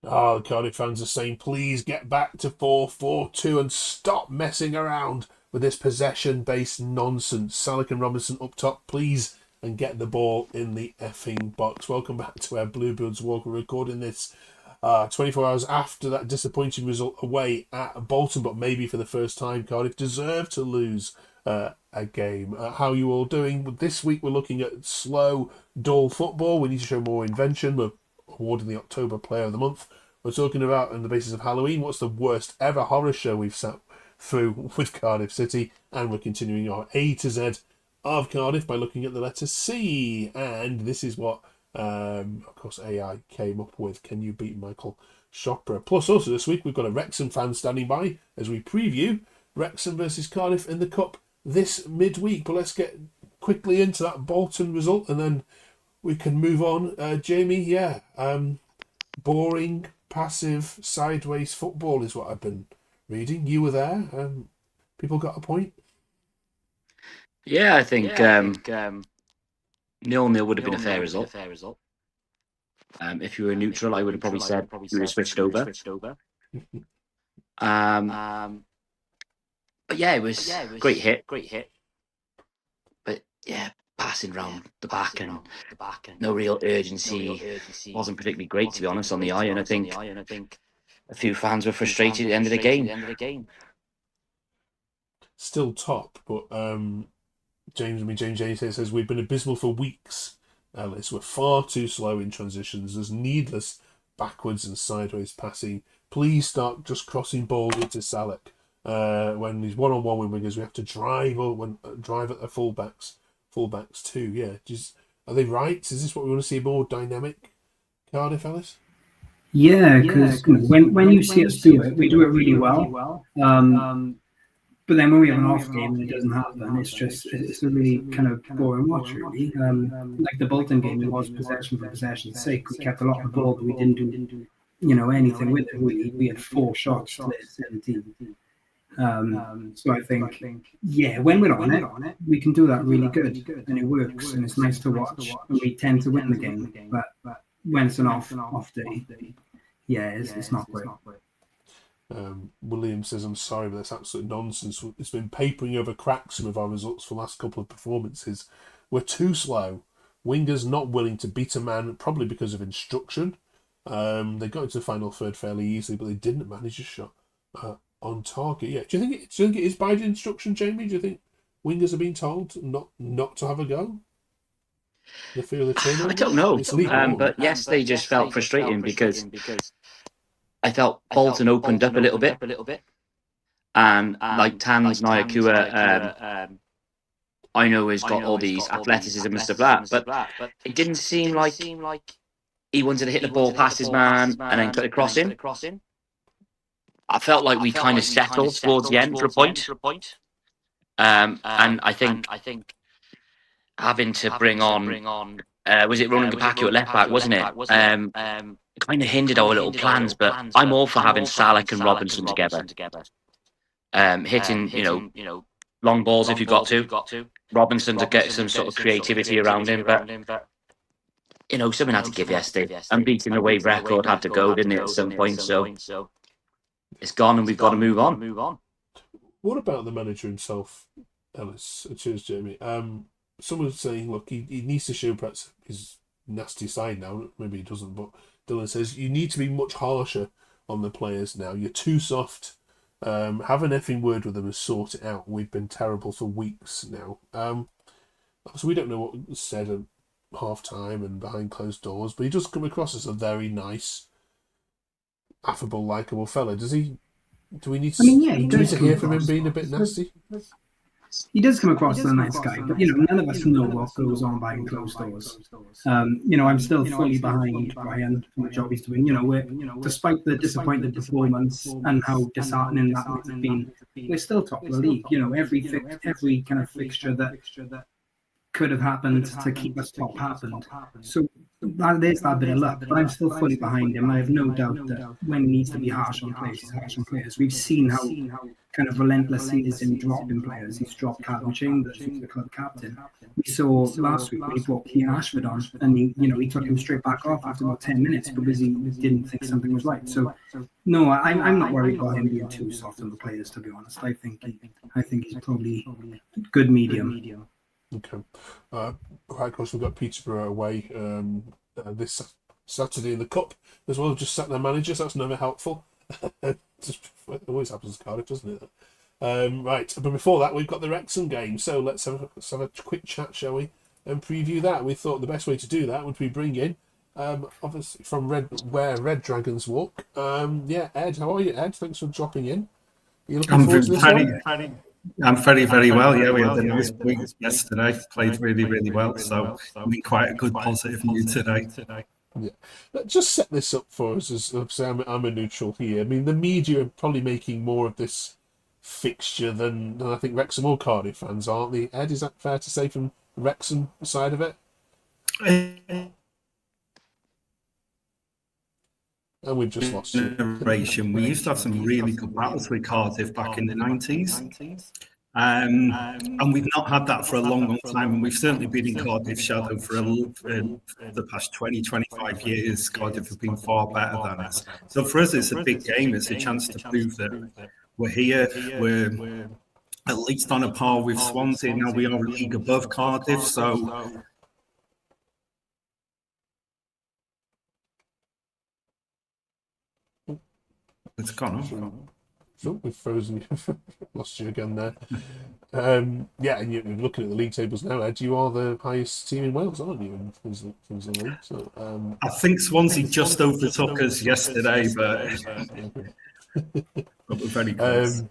Oh, the Cardiff fans are saying, please get back to 4-4-2 and stop messing around with this possession-based nonsense. Salak and Robinson up top, please, and get the ball in the effing box. Welcome back to our Bluebirds walk. We're recording this 24 hours after that disappointing result away at Bolton, but maybe for the first time, Cardiff deserve to lose a game. How are you all doing? This week we're looking at slow, dull football. We need to show more invention. We're awarding the October Player of the Month. We're talking about, on the basis of Halloween, what's the worst ever horror show we've sat through with Cardiff City, and we're continuing our A to Z of Cardiff by looking at the letter C. And this is what, of course, AI came up with. Can you beat Michael Chopra? Plus, also this week, we've got a Wrexham fan standing by as we preview Wrexham versus Cardiff in the Cup this midweek. But let's get quickly into that Bolton result, and then we can move on. Jamie, boring, passive, sideways football is what I've been reading. You were there. People got a point. Yeah, I think 0-0 would have been a fair result. If you were neutral, I would have probably said you would have switched over. But yeah, it was great hit. But yeah, passing round the back and no real urgency. Wasn't particularly great, to be honest, on the eye. And I think a few fans were frustrated at the end of the game. Still top, but James says we've been abysmal for weeks. Ellis, we're far too slow in transitions. There's needless backwards and sideways passing. Please start just crossing balls into Salak. When he's one-on-one with wingers, we have to drive at the fullbacks too. Yeah, are they right? Is this what we want to see? More dynamic Cardiff, Ellis? Yeah, because when you see us do it, we do it really well. But then when we have an off game and it doesn't happen, it's a really kind of boring watch, really. Like the Bolton game, it was possession for possession's sake. We kept a lot of the ball, but we didn't do anything with it. We had 4 shots to 17. So I think, when we're on it, we can do that really good, and it works, and it's nice to watch, and we tend to win the game. But when it's an off day, it's not great. William says, I'm sorry, but that's absolute nonsense. It's been papering over cracks, some of our results for the last couple of performances. We're too slow. Wingers not willing to beat a man, probably because of instruction. They got into the final third fairly easily, but they didn't manage a shot on target. Yeah, do you think it is by instruction, Jamie? Do you think wingers are being told not to have a go? The fear of the turnover? I don't know. But yes, they just felt frustrating because I felt Bolton opened up a little bit, and like Tans Nyakua, I know has got all these athleticism and stuff like that, but it didn't seem like he wanted to hit the ball past his man and then cut across him. I felt like we kind of settled towards the end for a point, and I think having to bring on was it Ronan Gapaku at left back, wasn't it? Kind of hindered our little plans, but I'm all for having Salak and Robinson together, hitting long balls if you've got to. Robinson to get some sort of creativity around him, but something had to give yesterday, and beating the wave record had to go, didn't it, at some point? So it's gone, and we've got to move on. What about the manager himself, Ellis? Cheers, Jamie. Someone's saying, look, he needs to show perhaps his nasty side now. Maybe he doesn't, but Dylan says you need to be much harsher on the players now. You're too soft. Have an effing word with them and sort it out. We've been terrible for weeks now. So we don't know what was said at half time and behind closed doors, but he does come across as a very nice, affable, likeable fella. Does he? Do we need to? He do we need does to hear from him being a bit nasty? He does come across as a nice guy, but none of us know what goes on behind closed doors. I'm still fully behind Brian for the job he's doing. Despite the disappointing performance and how disheartening that might have been, we're still top of the league. Every kind of fixture that could have happened to keep us top happened. So there's that bit of luck, but I'm still fully behind him. I have no doubt that when he needs to be harsh on players, he's harsh on players. We've seen how kind of relentless he is in dropping players. He's dropped Calvin Chambers, who's the club captain. We saw last week when he brought Keane Ashford on, and he took him straight back off after about 10 minutes because he didn't think something was right. So, no, I'm not worried about him being too soft on the players, to be honest. I think he's probably good medium. Okay. Right, of course, we've got Peterborough away this Saturday in the Cup as well. Just sat their managers. That's never helpful. It always happens at Cardiff, doesn't it? Right, but before that, we've got the Wrexham game. So let's have a quick chat, shall we, and preview that. We thought the best way to do that would be bring in, obviously from where Red Dragons walk. Ed, how are you, Ed? Thanks for dropping in. Are you looking forward to this one? I'm very, very well. Yeah, we had a nice week yesterday. Played really, really well. So I mean, quite a good positive mood today. Yeah, just set this up for us. As I'm a neutral here. I mean, the media are probably making more of this fixture than I think Wrexham or Cardiff fans, aren't they? Ed, is that fair to say from the Wrexham side of it? And we've just lost generation. We used to have some really good battles with Cardiff back in the 90s. And we've not had that for a long, long time. And we've certainly been in Cardiff's shadow for the past 20, 25 years. Cardiff have been far better than us. So for us, it's a big game. It's a chance to prove that we're here. We're at least on a par with Swansea. Now we are a league above Cardiff. So it's gone off. So we've frozen you. Lost you again there. And you're looking at the league tables now, Ed. You are the highest team in Wales, aren't you? In terms of the league. So, I think Swansea just overtook us yesterday, but we're very close.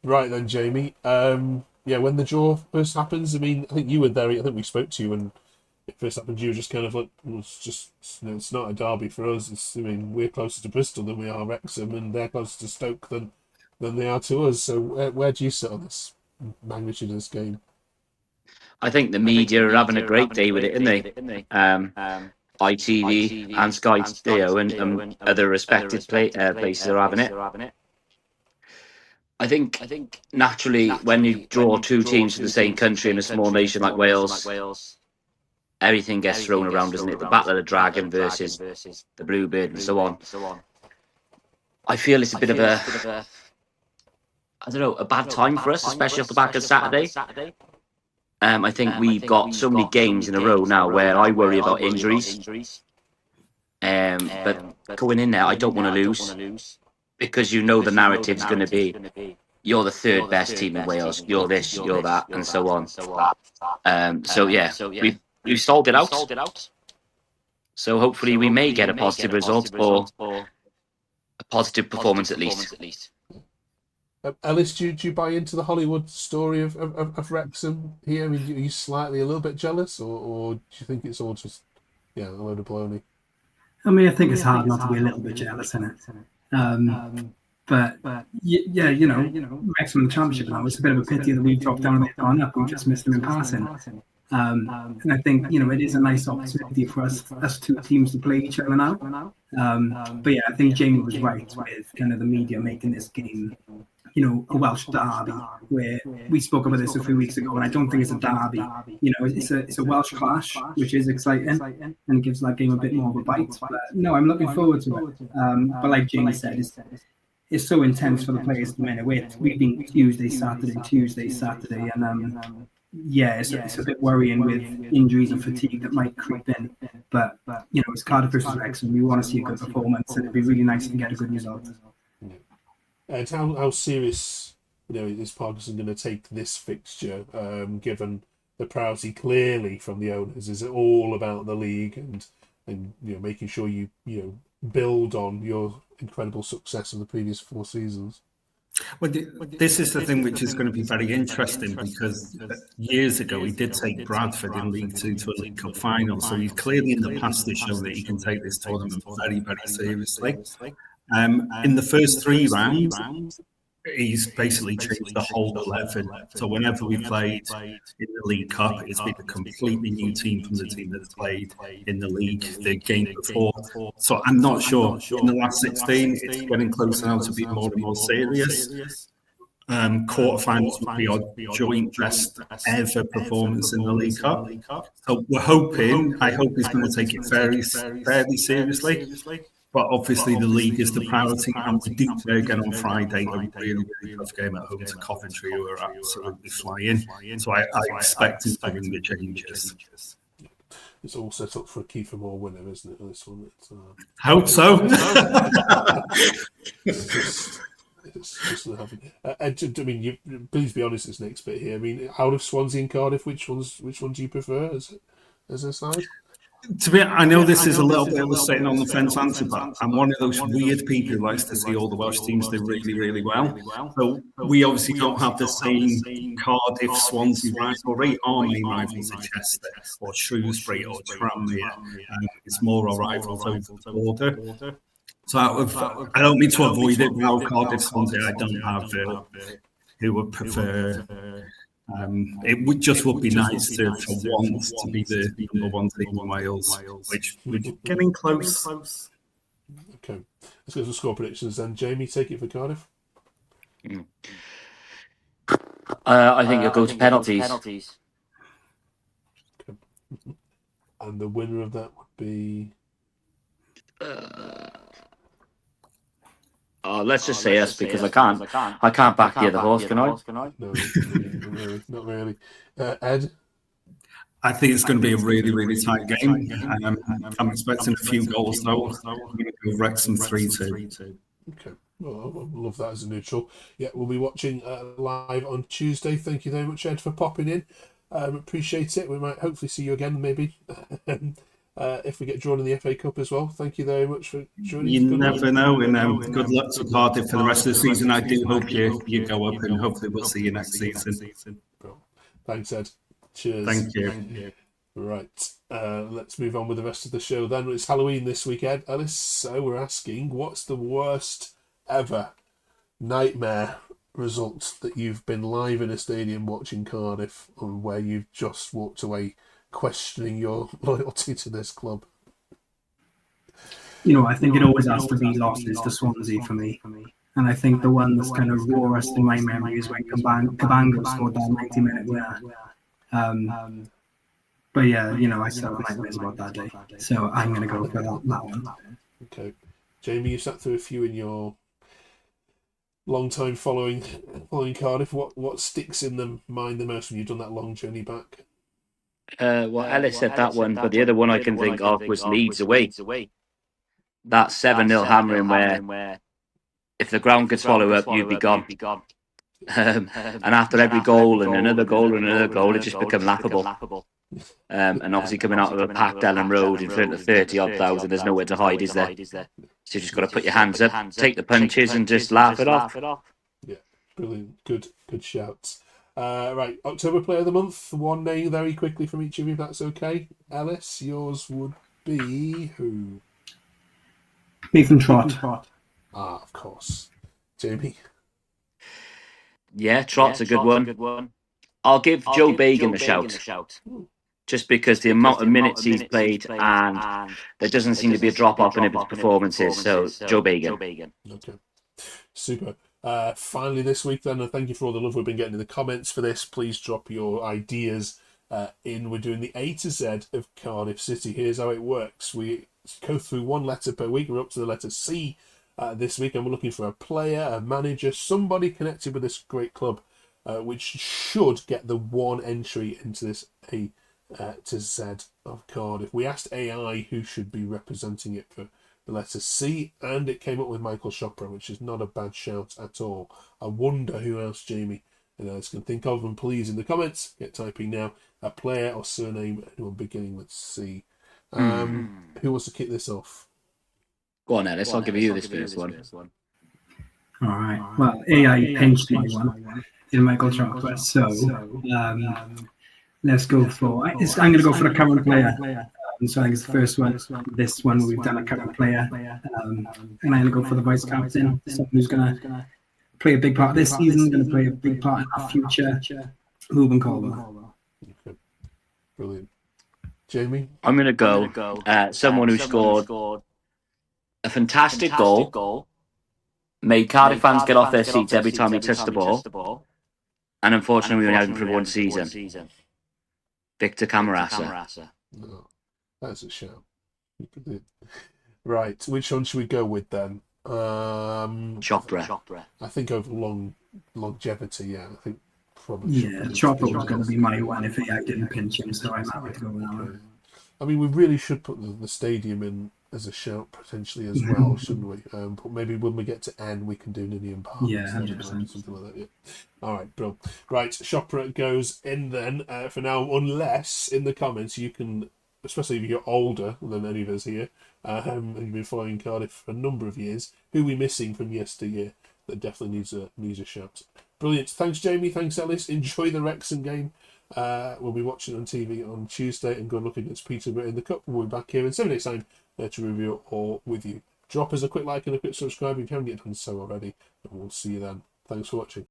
Right then, Jamie. When the draw first happens, I mean, I think you were there. I think we spoke to you when it first happened. You were just kind of like, it's not a derby for us. We're closer to Bristol than we are Wrexham, and they're closer to Stoke than they are to us. So where do you sit on this magnitude of this game? I think the media are having a great day with it, aren't they? ITV and Sky Studio and other respected places are having it. I think naturally when you draw two teams from the same country in a small nation like Wales, everything gets thrown around, doesn't it? The Battle of the Dragon versus the Bluebird and so on. I feel it's a bit of a bad time for us, especially off the back of Saturday. I think we've got so many games in a row now where I worry about injuries. But going in there, I don't want to lose because the narrative's going to be you're the third best team in Wales, you're this, you're that, and so on. We've sold it out. So hopefully we may get a positive result or a positive performance at least. Ellis, do you buy into the Hollywood story of Wrexham here? I mean, are you slightly a little bit jealous, or do you think it's all just a load of baloney? I mean, I think it's hard not to be a little bit jealous, isn't it? But Wrexham in the Championship now, it's a bit of a pity that we've dropped down and they've gone up. We just missed them in passing. And I think, it is a nice opportunity for us two teams to play each other now. I think Jamie was right with kind of the media making this game, a Welsh derby, where we spoke about this a few weeks ago, and I don't think it's a derby. It's a Welsh clash, which is exciting, and it gives that game a bit more of a bite. But no, I'm looking forward to it. But like Jamie said, it's so intense for the players at the minute. We've been Tuesday, Saturday, and it's a bit worrying with injuries and fatigue that might creep in. But it's Cardiff versus Wrexham. We want to see a good performance, and it'd be really nice to get a good result. And how serious, is Parkinson going to take this fixture, given the priority clearly from the owners? Is it all about the league and making sure you build on your incredible success of the previous 4 seasons? Well, this is the thing which is going to be very interesting because years ago he did take Bradford in League Two to a League Cup final, so he's clearly in the past has shown that he can take this tournament very, very seriously. In the first 3 rounds, he's basically changed the whole 11. So whenever we played in the League Cup, it's been a completely new team from the team that's played in the league the game before. So I'm not sure. In the last 16, it's getting closer now to be more and more serious. Quarterfinals would be our joint best ever performance in the League Cup. So we're hoping, I hope he's going to take it fairly seriously. But obviously the league is the priority, and we do play again on Friday, a really, really tough game at home to Coventry, who are absolutely flying. So I expect him to bring the changes. It's all set up for a Kiefer Moore winner, isn't it? This one. Hope so. It's just not happening. I mean, please be honest. This next bit here. I mean, out of Swansea and Cardiff, which one do you prefer as a side? I know this is a little bit of a sitting on the fence answer, but I'm one of those weird people who likes to see all the Welsh teams do really, really well. So we obviously don't have the same Cardiff-Swansea rivalry. Our main rivals are Chester or Shrewsbury or Tranmere. It's more our rivals over the border. So I don't mean to avoid it, but out of Cardiff-Swansea, I don't have who would prefer. It would be nice for once to be the number one team in Wales, which we're getting close. Okay, let's go to score predictions then. Jamie, take it for Cardiff. I think you'll go to penalties. Okay. And the winner of that would be. Let's just say us, because I can't back the other horse, can I? No, not really. Ed? I think it's going to be a really, really tight game. I'm expecting a few goals, though. I'm going to go Wrexham 3-2. Okay. Well, I love that as a neutral. Yeah, we'll be watching live on Tuesday. Thank you very much, Ed, for popping in. Appreciate it. We might hopefully see you again, maybe. If we get drawn in the FA Cup as well. Thank you very much for joining. You never know, and good luck to Cardiff for the rest of the season. I do hope you go up, and hopefully we'll see you next season. Thanks, Ed. Cheers. Thank you. Right, let's move on with the rest of the show then. It's Halloween this week, Ed Ellis, so we're asking, what's the worst ever nightmare result that you've been live in a stadium watching Cardiff, or where you've just walked away questioning your loyalty to this club? I think it always has to be losses to Swansea for me. And I think the one that's kind of rawest in my memory is when Cabango scored that 90-minute winner. But yeah, I still have nightmares about that day. So I'm going to go for that one. Okay. Jamie, you sat through a few in your long time following Cardiff. What sticks in the mind the most when you've done that long journey back? Ellis said that one, but the other one I can think of was Leeds away. That 7-0 hammering where if the ground could swallow up, you'd be gone. And after every goal and another goal and another goal, it just became laughable. And obviously coming out of a packed Ellen Road in front of 30-odd thousand, there's nowhere to hide, is there? So you just got to put your hands up, take the punches and just laugh it off. Yeah, brilliant. Good shouts. Right, October Player of the Month. One name very quickly from each of you, if that's okay. Alice, yours would be who? Nathan Trott. Of course. Jamie? Yeah, Trott's a good one. I'll give Joe Bagan a shout. Just because the amount of minutes he's played, and there doesn't seem to be a drop-off in his performances. So, Joe Bagan. Okay. Super. Finally this week then, and thank you for all the love we've been getting in the comments for this. Please drop your ideas in. We're doing the A to Z of Cardiff City. Here's how it works. We go through one letter per week. We're up to the letter C this week, and we're looking for a player, a manager, somebody connected with this great club, which should get the one entry into this A to Z of Cardiff. We asked AI who should be representing it for the letter C, and it came up with Michael Chopra, which is not a bad shout at all. I wonder who else Jamie and Alice can think of, and please in the comments get typing now a player or surname, anyone beginning with C. Who wants to kick this off? Go on, Ellis, I'll give you this first one. All right. Well, AI pinched my one in Michael Chopra, so let's go for. I'm going to go for a current player. So I think it's the first one. This one we've done a current player, and I'm going to go for the vice captain, someone who's going to play a big part this season, going to play a big part in our future. Ruben Caldwell. Okay. Brilliant. Jamie? I'm going to go someone who scored a fantastic goal, made Cardiff fans get off their seats every time he touched the ball, and unfortunately we only had him for one season. Victor Camarasa. No, that's a shout. Right, which one should we go with then? Chopra. I think over longevity, yeah. I think probably. Yeah, Chopper was going to be my one if I didn't pinch him, so I'm happy to go with that one. I mean, we really should put the stadium in as a shout potentially as well, shouldn't we? But maybe when we get to N, we can do Ninian Park. Yeah, 100%. Something like that. Yeah. All right, bro. Right, Chopra goes in then for now, unless in the comments you can, especially if you're older than any of us here, and you've been following Cardiff for a number of years, who are we missing from yesteryear that definitely needs a shout? Brilliant. Thanks, Jamie. Thanks, Ellis. Enjoy the Wrexham game. We'll be watching on TV on Tuesday and go and look against Peterborough in the Cup. We'll be back here in 7 days' time to review it all with you. Drop us a quick like and a quick subscribe if you haven't yet done so already, and we'll see you then. Thanks for watching.